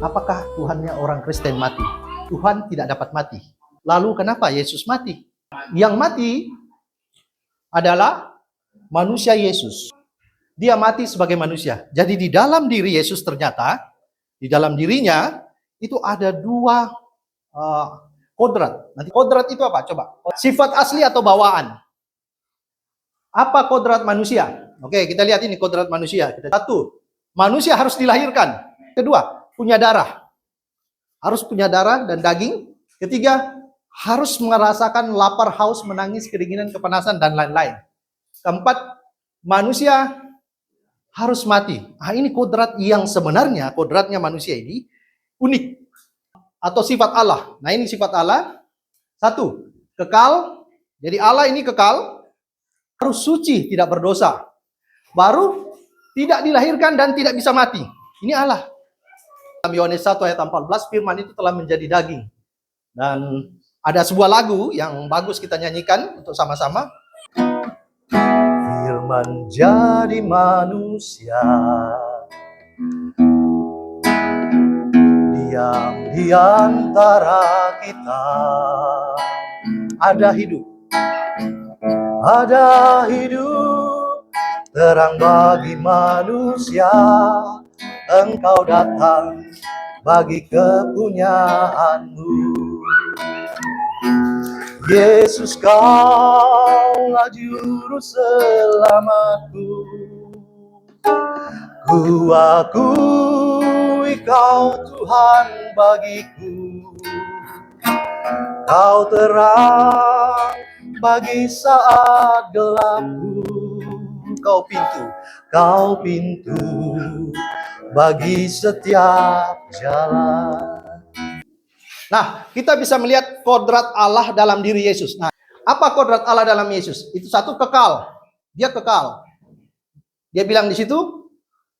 Apakah Tuhannya orang Kristen mati? Tuhan tidak dapat mati. Lalu kenapa Yesus mati? Yang mati adalah manusia Yesus. Dia mati sebagai manusia. Jadi di dalam diri Yesus ternyata, di dalam dirinya itu ada dua kodrat. Nanti kodrat itu apa? Coba. Sifat asli atau bawaan. Apa kodrat manusia? Oke, kita lihat ini kodrat manusia. Satu, manusia harus dilahirkan. Kedua, punya darah. Harus punya darah dan daging. Ketiga, harus merasakan lapar, haus, menangis, kedinginan, kepanasan, dan lain-lain. Keempat, manusia harus mati. Nah, ini kodrat yang sebenarnya, kodratnya manusia ini unik. Atau sifat Allah. Nah, ini sifat Allah. Satu, kekal. Jadi Allah ini kekal. Harus suci, tidak berdosa. Baru tidak dilahirkan dan tidak bisa mati. Ini Allah. Dalam Yohanes 1 ayat 14, firman itu telah menjadi daging. Dan ada sebuah lagu yang bagus kita nyanyikan untuk sama-sama. Firman jadi manusia, diam di antara kita. Ada hidup, terang bagi manusia. Engkau datang bagi kepunyaanmu. Yesus, kaulah juru selamatku. Ku akui kau Tuhan bagiku. Kau terang bagi saat gelapku. Kau pintu bagi setiap jalan. Nah, kita bisa melihat kodrat Allah dalam diri Yesus. Nah, apa kodrat Allah dalam Yesus? Itu satu, kekal. Dia kekal. Dia bilang di situ,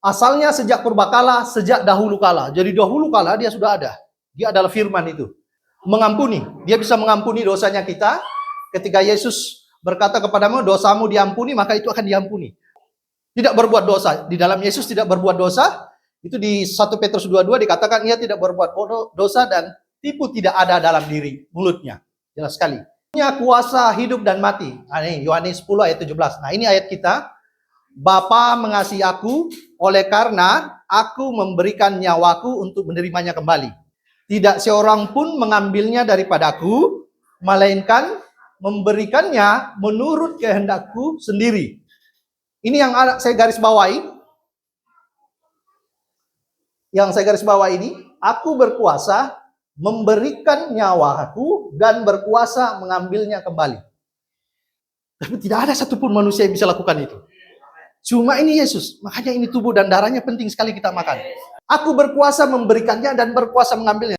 asalnya sejak purbakala, sejak dahulu kala. Jadi dahulu kala dia sudah ada. Dia adalah firman itu. Mengampuni. Dia bisa mengampuni dosanya kita. Ketika Yesus berkata kepadamu, dosamu diampuni, maka itu akan diampuni. Tidak berbuat dosa. Di dalam Yesus tidak berbuat dosa. Itu di 1 Petrus 2:2 dikatakan ia tidak berbuat dosa dan tipu tidak ada dalam diri mulutnya. Jelas sekali. Punya kuasa hidup dan mati. Nah, ini Yohanes 10 ayat 17. Nah, ini ayat kita. Bapa mengasihi aku oleh karena aku memberikan nyawaku untuk menerimanya kembali. Tidak seorang pun mengambilnya daripadaku, melainkan memberikannya menurut kehendakku sendiri. Ini yang saya garis bawahi. Yang saya garis bawah ini, aku berkuasa memberikan nyawaku dan berkuasa mengambilnya kembali. Tapi tidak ada satupun manusia yang bisa lakukan itu. Cuma ini Yesus. Makanya ini tubuh dan darahnya penting sekali kita makan. Aku berkuasa memberikannya dan berkuasa mengambilnya.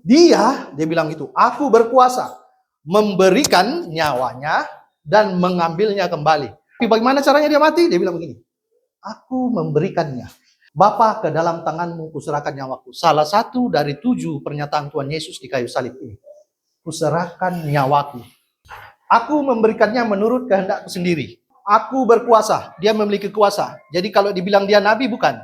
Dia bilang gitu. Aku berkuasa memberikan nyawanya dan mengambilnya kembali. Tapi bagaimana caranya dia mati? Dia bilang begini. Aku memberikannya. Bapa, ke dalam tanganmu kuserahkan nyawaku. Salah satu dari 7 pernyataan Tuhan Yesus di kayu salib ini. Kuserahkan nyawaku. Aku memberikannya menurut kehendakku sendiri. Aku berkuasa. Dia memiliki kuasa. Jadi kalau dibilang dia nabi, bukan.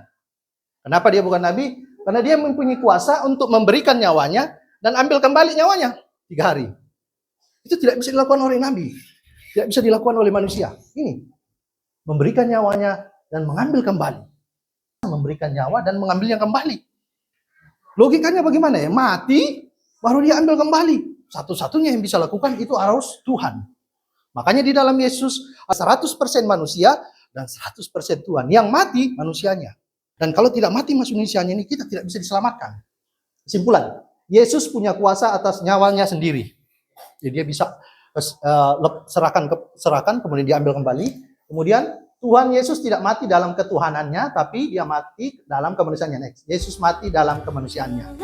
Kenapa dia bukan nabi? Karena dia mempunyai kuasa untuk memberikan nyawanya dan ambil kembali nyawanya 3 hari. Itu tidak bisa dilakukan oleh nabi. Tidak bisa dilakukan oleh manusia. Ini. Memberikan nyawanya dan mengambil kembali. Memberikan nyawa dan mengambilnya kembali. Logikanya bagaimana ya? Mati, baru dia ambil kembali. Satu-satunya yang bisa lakukan itu harus Tuhan. Makanya di dalam Yesus 100% manusia dan 100% Tuhan. Yang mati manusianya. Dan kalau tidak mati manusianya ini, kita tidak bisa diselamatkan. Kesimpulan, Yesus punya kuasa atas nyawanya sendiri. Jadi dia bisa serahkan, kemudian diambil kembali. Kemudian Tuhan Yesus tidak mati dalam ketuhanannya, tapi dia mati dalam kemanusiaannya. Yesus mati dalam kemanusiaannya.